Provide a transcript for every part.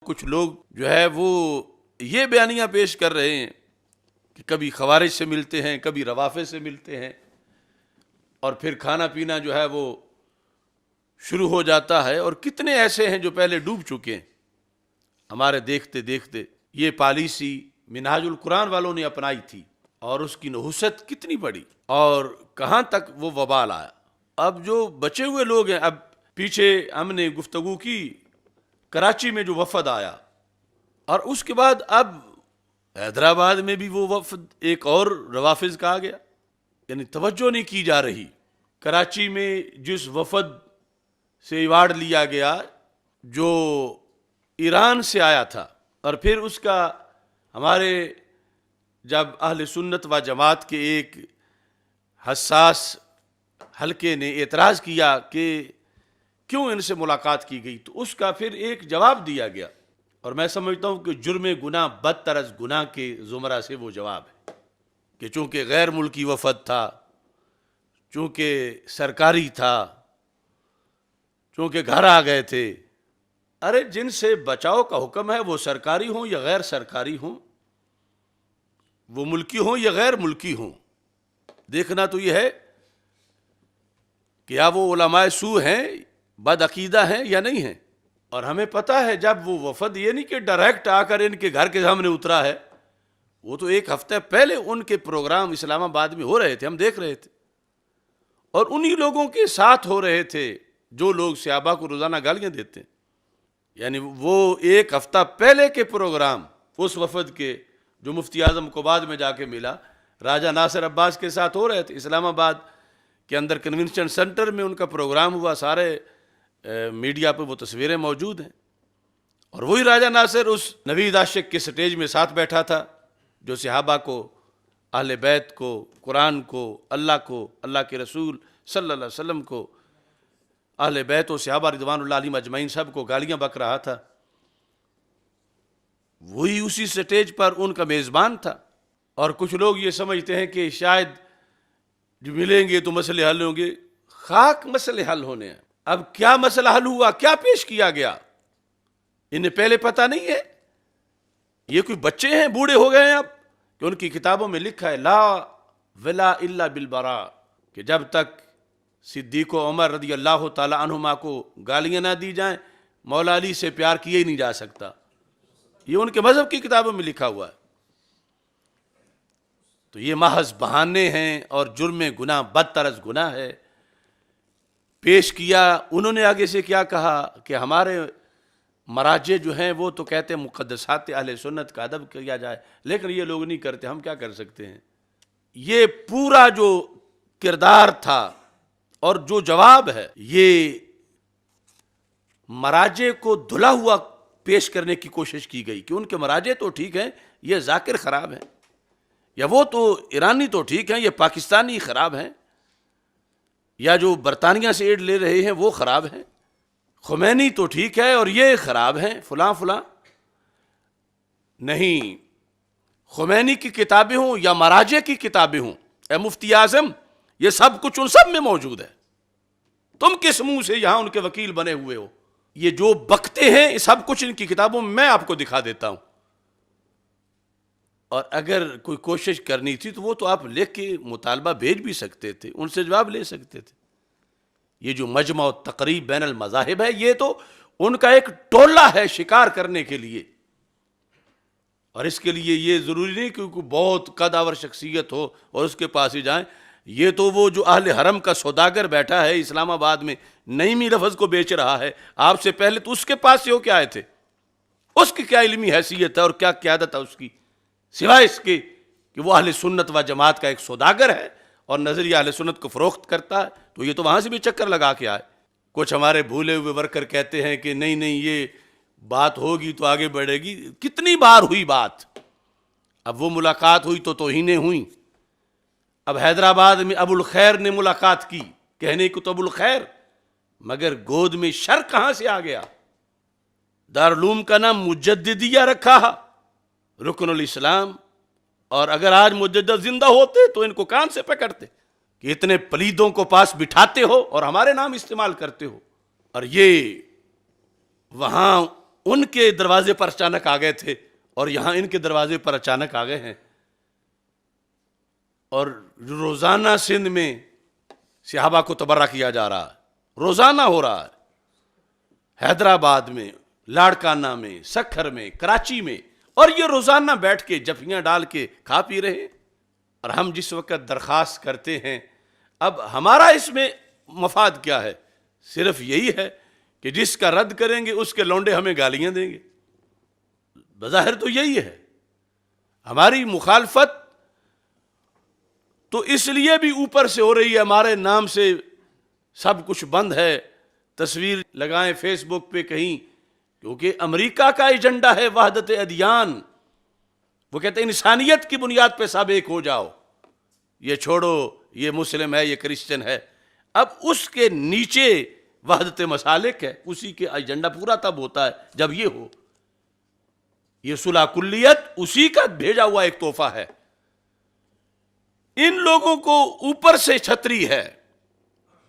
کچھ لوگ جو ہے وہ یہ بیانیاں پیش کر رہے ہیں کہ کبھی خوارج سے ملتے ہیں، کبھی روافض سے ملتے ہیں، اور پھر کھانا پینا جو ہے وہ شروع ہو جاتا ہے. اور کتنے ایسے ہیں جو پہلے ڈوب چکے ہیں. ہمارے دیکھتے دیکھتے یہ پالیسی منہاج القرآن والوں نے اپنائی تھی، اور اس کی نحوست کتنی بڑی، اور کہاں تک وہ وبال آیا. اب جو بچے ہوئے لوگ ہیں، اب پیچھے ہم نے گفتگو کی کراچی میں جو وفد آیا، اور اس کے بعد اب حیدرآباد میں بھی وہ وفد ایک اور روافض کا آ گیا. یعنی توجہ نہیں کی جا رہی. کراچی میں جس وفد سے ایوارڈ لیا گیا جو ایران سے آیا تھا، اور پھر اس کا ہمارے جب اہل سنت و جماعت کے ایک حساس حلقے نے اعتراض کیا کہ کیوں ان سے ملاقات کی گئی، تو اس کا پھر ایک جواب دیا گیا. اور میں سمجھتا ہوں کہ جرم گناہ بدتر از گناہ کے زمرہ سے وہ جواب ہے کہ چونکہ غیر ملکی وفد تھا، چونکہ سرکاری تھا، چونکہ گھر آ گئے تھے. ارے جن سے بچاؤ کا حکم ہے وہ سرکاری ہوں یا غیر سرکاری ہوں، وہ ملکی ہوں یا غیر ملکی ہوں، دیکھنا تو یہ ہے کہ یا وہ علماء سو ہیں، بد عقیدہ ہیں یا نہیں ہیں. اور ہمیں پتہ ہے جب وہ وفد یہ نہیں کہ ڈائریکٹ آ کر ان کے گھر کے سامنے اترا ہے، وہ تو ایک ہفتہ پہلے ان کے پروگرام اسلام آباد میں ہو رہے تھے، ہم دیکھ رہے تھے، اور انہی لوگوں کے ساتھ ہو رہے تھے جو لوگ صحابہ کو روزانہ گالیاں دیتے ہیں. یعنی وہ ایک ہفتہ پہلے کے پروگرام اس وفد کے جو مفتی اعظم کو بعد میں جا کے ملا، راجہ ناصر عباس کے ساتھ ہو رہے تھے. اسلام آباد کے اندر کنونشن سینٹر میں ان کا پروگرام ہوا، سارے میڈیا پہ وہ تصویریں موجود ہیں. اور وہی راجہ ناصر اس نوید عاشق کے سٹیج میں ساتھ بیٹھا تھا جو صحابہ کو، اہل بیت کو، قرآن کو، اللہ کو، اللہ کے رسول صلی اللہ علیہ وسلم کو، اہل بیت و صحابہ رضوان اللہ علیہم اجمعین سب کو گالیاں بک رہا تھا. وہی اسی سٹیج پر ان کا میزبان تھا. اور کچھ لوگ یہ سمجھتے ہیں کہ شاید جو ملیں گے تو مسئلے حل ہوں گے. خاک مسئلے حل ہونے ہیں. اب کیا مسئلہ حل ہوا، کیا پیش کیا گیا، انہیں پہلے پتہ نہیں ہے. یہ کوئی بچے ہیں، بوڑھے ہو گئے ہیں اب، کہ ان کی کتابوں میں لکھا ہے لا ولا الا بالبراء، کہ جب تک صدیق و عمر رضی اللہ تعالی عنہما کو گالیاں نہ دی جائیں، مولا علی سے پیار کیا ہی نہیں جا سکتا. یہ ان کے مذہب کی کتابوں میں لکھا ہوا ہے. تو یہ محض بہانے ہیں، اور جرم گناہ بدتر از گناہ ہے. پیش کیا انہوں نے آگے سے کیا کہا کہ ہمارے مراجع جو ہیں وہ تو کہتے ہیں مقدسات اہل سنت کا ادب کیا جائے، لیکن یہ لوگ نہیں کرتے، ہم کیا کر سکتے ہیں. یہ پورا جو کردار تھا اور جو جواب ہے، یہ مراجع کو دھلا ہوا پیش کرنے کی کوشش کی گئی کہ ان کے مراجع تو ٹھیک ہیں، یہ ذاکر خراب ہیں، یا وہ تو ایرانی تو ٹھیک ہیں، یہ پاکستانی خراب ہیں، یا جو برطانیہ سے ایڈ لے رہے ہیں وہ خراب ہیں، خمینی تو ٹھیک ہے اور یہ خراب ہیں، فلاں فلاں. نہیں، خمینی کی کتابیں ہوں یا مراجع کی کتابیں ہوں، اے مفتی اعظم، یہ سب کچھ ان سب میں موجود ہے. تم کس منہ سے یہاں ان کے وکیل بنے ہوئے ہو؟ یہ جو بکتے ہیں سب کچھ ان کی کتابوں میں آپ کو دکھا دیتا ہوں. اور اگر کوئی کوشش کرنی تھی تو وہ تو آپ لکھ کے مطالبہ بھیج بھی سکتے تھے، ان سے جواب لے سکتے تھے. یہ جو مجمع و تقریب بین المذاہب ہے، یہ تو ان کا ایک ٹولہ ہے شکار کرنے کے لیے. اور اس کے لیے یہ ضروری نہیں کہ کوئی بہت قدآور شخصیت ہو اور اس کے پاس ہی جائیں. یہ تو وہ جو اہل حرم کا سوداگر بیٹھا ہے اسلام آباد میں، نعیمی لفظ کو بیچ رہا ہے، آپ سے پہلے تو اس کے پاس سے ہو کے آئے تھے. اس کی کیا علمی حیثیت ہے اور کیا قیادت ہے اس کی، سوائے اس کے کہ وہ اہل سنت و جماعت کا ایک سوداگر ہے اور نظریہ اہل سنت کو فروخت کرتا ہے. تو یہ تو وہاں سے بھی چکر لگا کے آئے. کچھ ہمارے بھولے ہوئے ورکر کہتے ہیں کہ نہیں نہیں، یہ بات ہوگی تو آگے بڑھے گی. کتنی بار ہوئی بات، اب وہ ملاقات ہوئی تو توہینیں ہوئیں. اب حیدرآباد میں ابو الخیر نے ملاقات کی، کہنے کو تو ابو الخیر، مگر گود میں شر کہاں سے آ گیا؟ دارالعلوم کا نام مجددیہ رکھا، رکن الاسلام. اور اگر آج مجدد زندہ ہوتے تو ان کو کان سے پکڑتے کہ اتنے پلیدوں کو پاس بٹھاتے ہو اور ہمارے نام استعمال کرتے ہو. اور یہ وہاں ان کے دروازے پر اچانک آ گئے تھے اور یہاں ان کے دروازے پر اچانک آ گئے ہیں، اور روزانہ سندھ میں صحابہ کو تبرہ کیا جا رہا ہے، روزانہ ہو رہا ہے، حیدرآباد میں، لاڑکانہ میں، سکھر میں، کراچی میں، اور یہ روزانہ بیٹھ کے جفیاں ڈال کے کھا پی رہے ہیں۔ اور ہم جس وقت درخواست کرتے ہیں، اب ہمارا اس میں مفاد کیا ہے؟ صرف یہی ہے کہ جس کا رد کریں گے اس کے لونڈے ہمیں گالیاں دیں گے، بظاہر تو یہی ہے ہماری مخالفت۔ تو اس لیے بھی اوپر سے ہو رہی ہے، ہمارے نام سے سب کچھ بند ہے، تصویر لگائیں فیس بک پہ کہیں، کیونکہ امریکہ کا ایجنڈا ہے وحدت ادیان۔ وہ کہتے ہیں انسانیت کی بنیاد پہ سب ایک ہو جاؤ، یہ چھوڑو یہ مسلم ہے یہ کرسچن ہے۔ اب اس کے نیچے وحدت مسالک ہے، اسی کے ایجنڈا پورا تب ہوتا ہے جب یہ ہو۔ یہ صلح کلیت اسی کا بھیجا ہوا ایک تحفہ ہے۔ ان لوگوں کو اوپر سے چھتری ہے،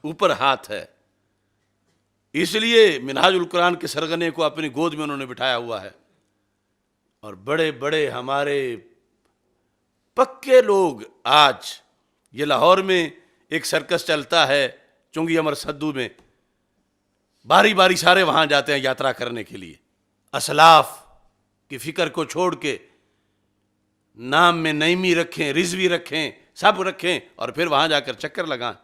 اوپر ہاتھ ہے، اس لیے منہاج القرآن کے سرغنے کو اپنی گود میں انہوں نے بٹھایا ہوا ہے۔ اور بڑے بڑے ہمارے پکے لوگ آج، یہ لاہور میں ایک سرکس چلتا ہے چنگی امر سدو میں، باری باری سارے وہاں جاتے ہیں یاترا کرنے کے لیے، اسلاف کی فکر کو چھوڑ کے نام میں نعیمی رکھیں، رضوی رکھیں، سب رکھیں، اور پھر وہاں جا کر چکر لگائیں۔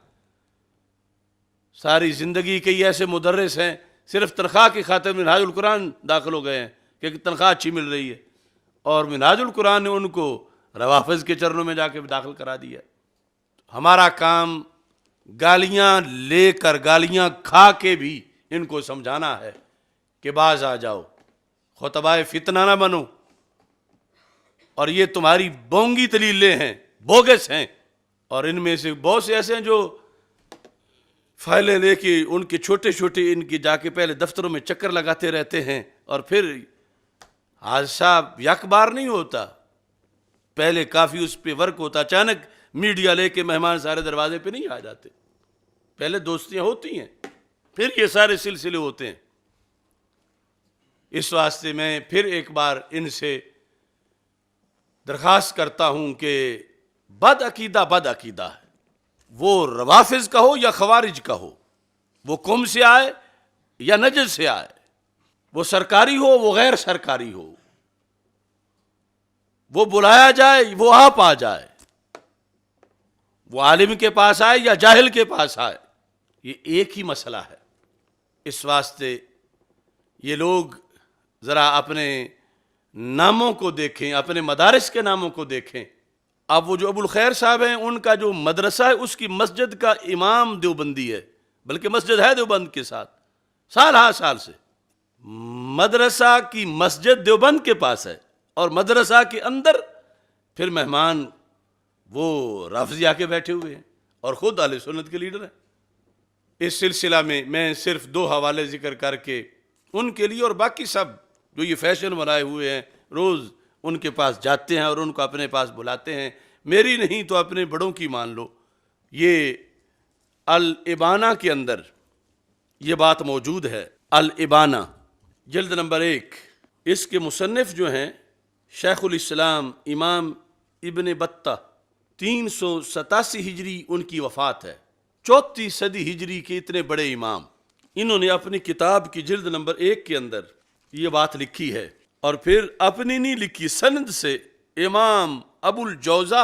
ساری زندگی کے یہ ایسے مدرس ہیں، صرف تنخواہ کی خاطر منہاج القرآن داخل ہو گئے ہیں کہ تنخواہ اچھی مل رہی ہے، اور منہاج القرآن نے ان کو روافض کے چرنوں میں جا کے داخل کرا دیا۔ ہمارا کام گالیاں لے کر، گالیاں کھا کے بھی ان کو سمجھانا ہے کہ باز آ جاؤ، خطبائے فتنہ نہ بنو، اور یہ تمہاری بونگی دلیلیں ہیں، بوگس ہیں، اور ان میں سے بہت سے ایسے ہیں جو فائلیں لے کے ان کے چھوٹے چھوٹے ان کی جا کے پہلے دفتروں میں چکر لگاتے رہتے ہیں، اور پھر حادثہ یک بار نہیں ہوتا، پہلے کافی اس پہ ورک ہوتا، اچانک میڈیا لے کے مہمان سارے دروازے پہ نہیں آ جاتے، پہلے دوستیاں ہوتی ہیں، پھر یہ سارے سلسلے ہوتے ہیں۔ اس واسطے میں پھر ایک بار ان سے درخواست کرتا ہوں کہ بد عقیدہ ہے، وہ روافض کا ہو یا خوارج کا ہو، وہ قوم سے آئے یا نجد سے آئے، وہ سرکاری ہو وہ غیر سرکاری ہو، وہ بلایا جائے وہ آپ آ جائے، وہ عالم کے پاس آئے یا جاہل کے پاس آئے، یہ ایک ہی مسئلہ ہے۔ اس واسطے یہ لوگ ذرا اپنے ناموں کو دیکھیں، اپنے مدارس کے ناموں کو دیکھیں۔ اب وہ جو ابو الخیر صاحب ہیں، ان کا جو مدرسہ ہے اس کی مسجد کا امام دیوبندی ہے، بلکہ مسجد ہے دیوبند کے ساتھ، سال سے مدرسہ کی مسجد دیوبند کے پاس ہے، اور مدرسہ کے اندر پھر مہمان وہ رافضی آ کے بیٹھے ہوئے ہیں، اور خود اہل سنت کے لیڈر ہیں۔ اس سلسلہ میں صرف 2 حوالے ذکر کر کے ان کے لیے، اور باقی سب جو یہ فیشن بنائے ہوئے ہیں روز ان کے پاس جاتے ہیں اور ان کو اپنے پاس بلاتے ہیں، میری نہیں تو اپنے بڑوں کی مان لو۔ یہ الابانہ کے اندر یہ بات موجود ہے، الابانہ جلد نمبر 1، اس کے مصنف جو ہیں شیخ الاسلام امام ابن بطہ، 387 ہجری ان کی وفات ہے، 34 صدی ہجری کے اتنے بڑے امام، انہوں نے اپنی کتاب کی جلد نمبر 1 کے اندر یہ بات لکھی ہے، اور پھر اپنی نہیں لکھی، سند سے امام ابو الجوزا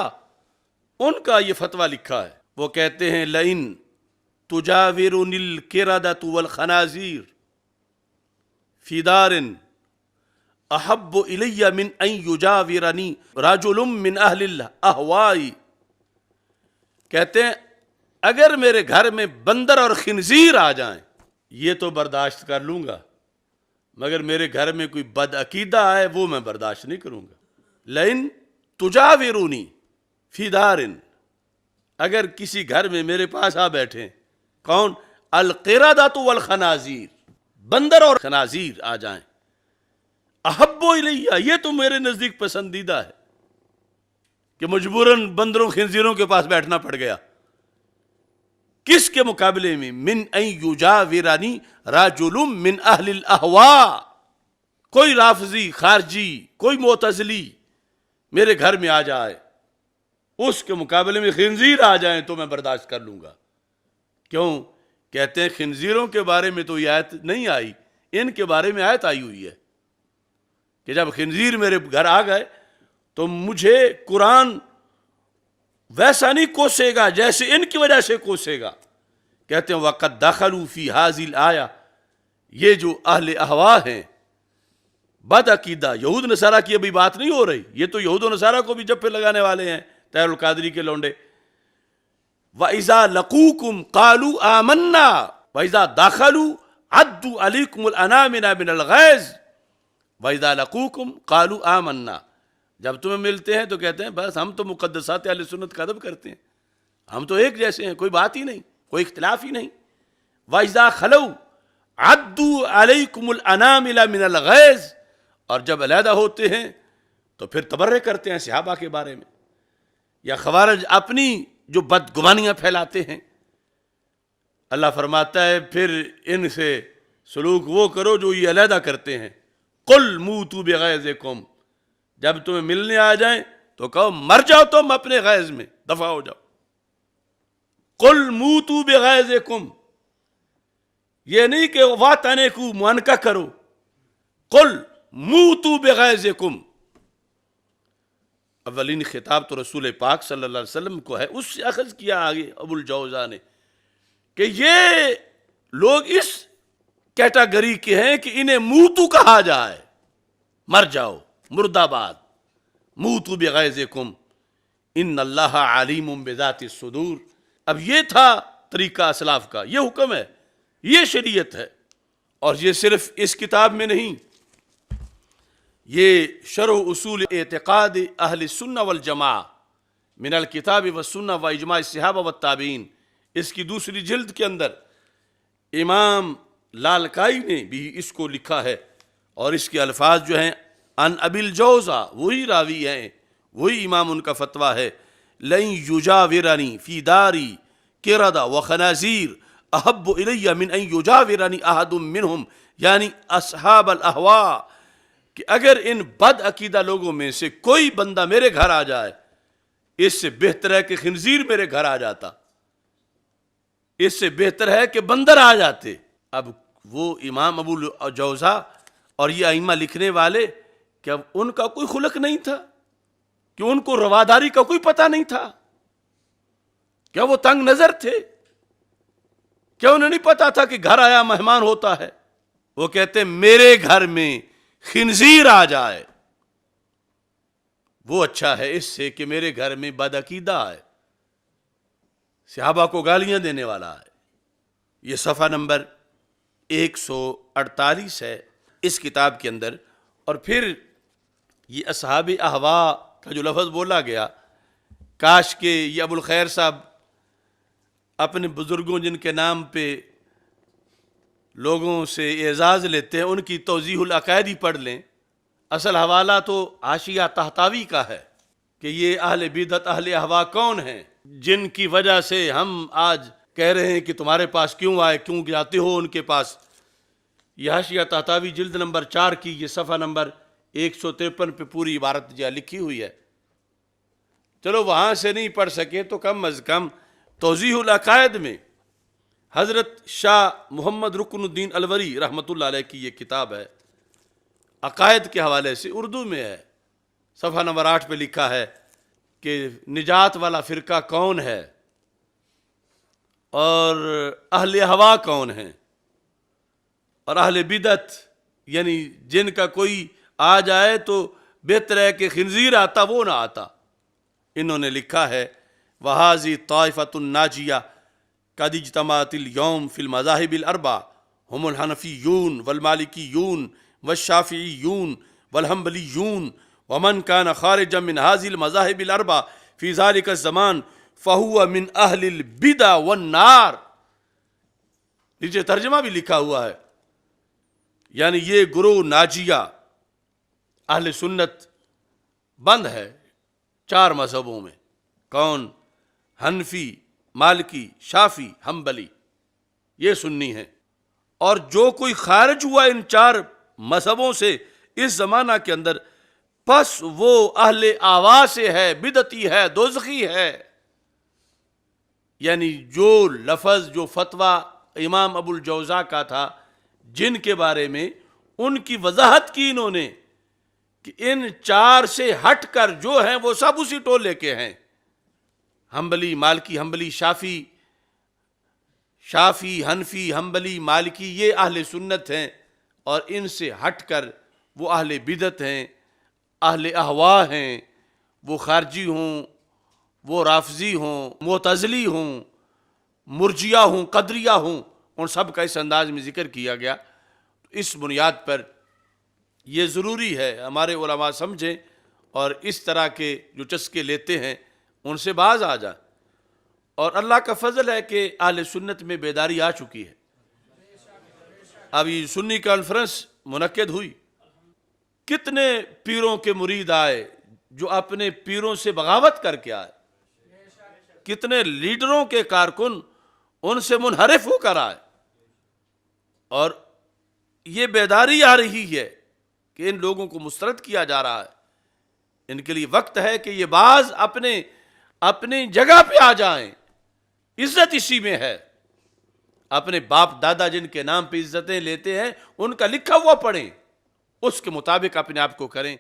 ان کا یہ فتویٰ لکھا ہے۔ وہ کہتے ہیں لئن تجاورنی القردۃ والخنازیر فی دار احب الی من ان یجاورنی رجل من اہل الاہواء، کہتے ہیں اگر میرے گھر میں بندر اور خنزیر آ جائیں یہ تو برداشت کر لوں گا، مگر میرے گھر میں کوئی بد عقیدہ آئے وہ میں برداشت نہیں کروں گا۔ لئن تجاورونی فی دار، اگر کسی گھر میں میرے پاس آ بیٹھیں، کون؟ القردۃ والخنازیر، بندر اور خنازیر آ جائیں، احب الیہ، یہ تو میرے نزدیک پسندیدہ ہے کہ مجبوراً بندروں خنزیروں کے پاس بیٹھنا پڑ گیا، کس کے مقابلے میں؟ من ان یجاورنی رجل من اہل الاہواء، کوئی رافضی، خارجی، کوئی معتزلی میرے گھر میں آ جائے، اس کے مقابلے میں خنزیر آ جائیں تو میں برداشت کر لوں گا۔ کیوں؟ کہتے ہیں خنزیروں کے بارے میں تو یہ آیت نہیں آئی، ان کے بارے میں آیت آئی ہوئی ہے کہ جب خنزیر میرے گھر آ گئے تو مجھے قرآن ویسا نہیں کوسے گا جیسے ان کی وجہ سے کوسے گا۔ کہتے ہیں وَقَدْ دَخَلُوا فِي هَذِهِ الْآيَةِ، یہ جو اہل احوا ہیں، بد عقیدہ یہود نصارہ کی ابھی بات نہیں ہو رہی، یہ تو یہود و نصارہ کو بھی جپے لگانے والے ہیں، طاہر القادری کے لونڈے۔ وَإِذَا لَقُوكُمْ قَالُوا آمَنَّا وَإِذَا دَخَلُوا عَدُّوا عَلَيْكُمُ الْأَنَامِنَ مِنَ الْغَيْظِ وَإِذَا لَقُوكُمْ قَالُوا آمَنَّا، جب تمہیں ملتے ہیں تو کہتے ہیں بس ہم تو مقدسات اہل سنت کا ادب کرتے ہیں، ہم تو ایک جیسے ہیں، کوئی بات ہی نہیں، کوئی اختلاف ہی نہیں۔ وَإِذَا خَلَوْا عَدُّوا عَلَيْكُمُ الْأَنَامِلَ مِنَ الْغَيْظِ، اور جب علیحدہ ہوتے ہیں تو پھر تبرئے کرتے ہیں صحابہ کے بارے میں۔ یا خوارج اپنی جو بدگمانیاں پھیلاتے ہیں، اللہ فرماتا ہے پھر ان سے سلوک وہ کرو جو یہ علیحدہ کرتے ہیں۔ قُلْ مُوتُوا بِغَيْظِكُمْ، جب تمہیں ملنے آ جائیں تو کہو مر جاؤ تم اپنے غیظ میں، دفع ہو جاؤ۔ قُلْ مُوتُوا بِغَيْظِكُمْ، یہ نہیں کہ واتانے کو معنقہ کرو، قُلْ مُوتُوا بِغَيْظِكُمْ۔ اولین خطاب تو رسول پاک صلی اللہ علیہ وسلم کو ہے، اس سے اخذ کیا آگے ابو الجوزا نے کہ یہ لوگ اس کیٹاگری کے ہیں کہ انہیں موتو کہا جائے، مر جاؤ، مردہ باد۔ موتو بغیظکم ان اللہ علیم بذات الصدور۔ اب یہ تھا طریقہ اسلاف کا، یہ حکم ہے، یہ شریعت ہے، اور یہ صرف اس کتاب میں نہیں، یہ شرح اصول اعتقاد اہل السنہ والجماعہ من الکتاب والسنہ و اجماع الصحابہ والتابعین، اس کی دوسری جلد کے اندر امام لالکائی نے بھی اس کو لکھا ہے، اور اس کے الفاظ جو ہیں ان ابی الجوزا، وہی راوی ہیں، وہی امام ان کا فتویٰ ہے، لَن یجاورنی فی داری قردہ وخنازیر احب الی من ان یجاورنی احد منہم، یعنی اصحاب الاہواء، کہ اگر ان بد عقیدہ لوگوں میں سے کوئی بندہ میرے گھر آ جائے، اس سے بہتر ہے کہ خنزیر میرے گھر آ جاتا، اس سے بہتر ہے کہ بندر آ جاتے۔ اب وہ امام ابو الجوزا اور یہ ائمہ لکھنے والے، کیا ان کا کوئی خلق نہیں تھا؟ کہ ان کو رواداری کا کوئی پتہ نہیں تھا؟ کیا وہ تنگ نظر تھے؟ کیا انہیں نہیں پتا تھا کہ گھر آیا مہمان ہوتا ہے؟ وہ کہتے ہیں میرے گھر میں خنزیر آ جائے وہ اچھا ہے اس سے کہ میرے گھر میں بد عقیدہ آئے، صحابہ کو گالیاں دینے والا ہے۔ یہ صفحہ نمبر 148 ہے اس کتاب کے اندر۔ اور پھر یہ اصحاب احوا کا جو لفظ بولا گیا، کاش کہ یہ ابو الخیر صاحب اپنے بزرگوں جن کے نام پہ لوگوں سے اعزاز لیتے ہیں ان کی توضیح العقائد ہی پڑھ لیں۔ اصل حوالہ تو حاشیہ طحطاوی کا ہے کہ یہ اہل بدعت اہل احوا کون ہیں جن کی وجہ سے ہم آج کہہ رہے ہیں کہ تمہارے پاس کیوں آئے، کیوں جاتے ہو ان کے پاس۔ یہ حاشیہ طحطاوی جلد نمبر 4 کی یہ صفحہ نمبر 153 پہ پوری عبارت جو لکھی ہوئی ہے۔ چلو وہاں سے نہیں پڑھ سکے تو کم از کم توضیح العقائد میں حضرت شاہ محمد رکن الدین الوری رحمۃ اللہ علیہ کی یہ کتاب ہے، عقائد کے حوالے سے اردو میں ہے، صفحہ نمبر 8 پہ لکھا ہے کہ نجات والا فرقہ کون ہے اور اہل ہوا کون ہیں، اور اہل بدعت یعنی جن کا کوئی آ جائے تو بہتر ہے کہ خنزیر آتا وہ نہ آتا۔ انہوں نے لکھا ہے وَهَذِهِ طَائِفَةٌ النَّاجِيَةٌ قَدِ اجْتَمَعَتِ الْيَوْمَ فِي الْمَذَاهِبِ الْأَرْبَعَةِ هُمُ الْحَنَفِيُّونَ وَالْمَالِكِيُّونَ وَالشَّافِعِيُّونَ وَالْحَنبَلِيُّونَ وَمَنْ كَانَ خَارِجًا مِنْ هَذِهِ الْمَذَاهِبِ الْأَرْبَعَةِ فِي ذَلِكَ الزَّمَانِ فَهُوَ مِنْ أَهْلِ الْبِدْعِ وَالنَّارِ۔ نیچے ترجمہ بھی لکھا ہوا ہے، یعنی یہ گروہ ناجیہ اہل سنت بند ہے 4 مذہبوں میں۔ کون؟ حنفی، مالکی، شافی، حنبلی، یہ سنی ہیں۔ اور جو کوئی خارج ہوا ان 4 مذہبوں سے اس زمانہ کے اندر پس وہ اہل آوا سے ہے، بدعتی ہے، دوزخی ہے. یعنی جو لفظ، جو فتویٰ امام ابو الجوزا کا تھا جن کے بارے میں، ان کی وضاحت کی انہوں نے کہ ان چار سے ہٹ کر جو ہیں وہ سب اسی ٹولے کے ہیں. حنبلی، مالکی، حنبلی، شافی، حنفی، حنبلی، مالکی، یہ اہل سنت ہیں، اور ان سے ہٹ کر وہ اہل بدعت ہیں، اہل اہوا ہیں. وہ خارجی ہوں، وہ رافضی ہوں، معتزلی ہوں، مرجیہ ہوں، قدریہ ہوں، ان سب کا اس انداز میں ذکر کیا گیا. اس بنیاد پر یہ ضروری ہے ہمارے علماء سمجھیں اور اس طرح کے جو چسکے لیتے ہیں ان سے باز آ جائیں. اور اللہ کا فضل ہے کہ اہل سنت میں بیداری آ چکی ہے. اب یہ سنی کانفرنس منعقد ہوئی، کتنے پیروں کے مرید آئے جو اپنے پیروں سے بغاوت کر کے آئے، کتنے لیڈروں کے کارکن ان سے منحرف ہو کر آئے. اور یہ بیداری آ رہی ہے کہ ان لوگوں کو مسترد کیا جا رہا ہے. ان کے لیے وقت ہے کہ یہ بعض اپنی جگہ پہ آ جائیں. عزت اسی میں ہے. اپنے باپ دادا جن کے نام پہ عزتیں لیتے ہیں ان کا لکھا ہوا پڑھیں، اس کے مطابق اپنے آپ کو کریں.